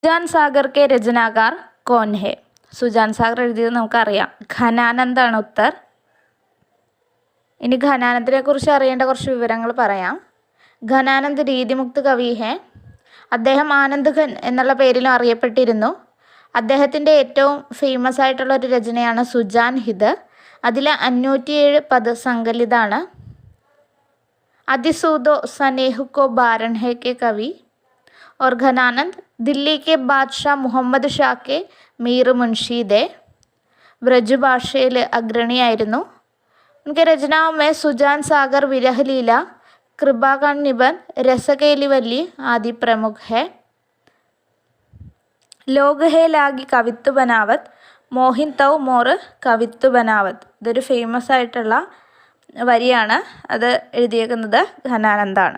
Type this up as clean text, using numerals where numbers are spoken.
സുജാൻ Sagar K രചനാകാർ കോൻ ഹെ? സുജാൻ സാഗർ എഴുതിയത് നമുക്കറിയാം, ഘനാനന്ദാണ് ഉത്തർ. ഇനി ഘനാനന്ദിനെ കുറിച്ച് അറിയേണ്ട കുറച്ച് വിവരങ്ങൾ പറയാം. ഘനാനന്ദ് രീതിമുക്ത് കവി ഹെ. അദ്ദേഹം ആനന്ദ് ഘൻ എന്നുള്ള പേരിലും അറിയപ്പെട്ടിരുന്നു. അദ്ദേഹത്തിൻ്റെ ഏറ്റവും ഫേമസ് ആയിട്ടുള്ള ഒരു രചനയാണ് സുജാൻ ഹിത്. അതിൽ 507 പദസങ്കലിതാണ്. അതിസൂദോ സനേഹ് കോ ബാരൻ ഹെ കെ കവി और घनानंद दिल्ली के बादशाह മുഹമ്മദ് ഷാ കെ മീർ മുൻഷി ദെ. ബ്രജ് അഗ്രണിയായിരുന്നു. उनके रचनाओं में सुजान सागर विरह लीला, कृपाकांड निबंध, रसकेलिवल्ली आदि प्रमुख है. लोग है लागी കവിത്വ ബനാവത്, മോഹിൻ തൗ മോർ കവിത്വ ബനാവത്. ഇതൊരു ഫേമസ് ആയിട്ടുള്ള വരിയാണ്. അത് എഴുതിയേക്കുന്നത് ഘനാനന്ദാണ്.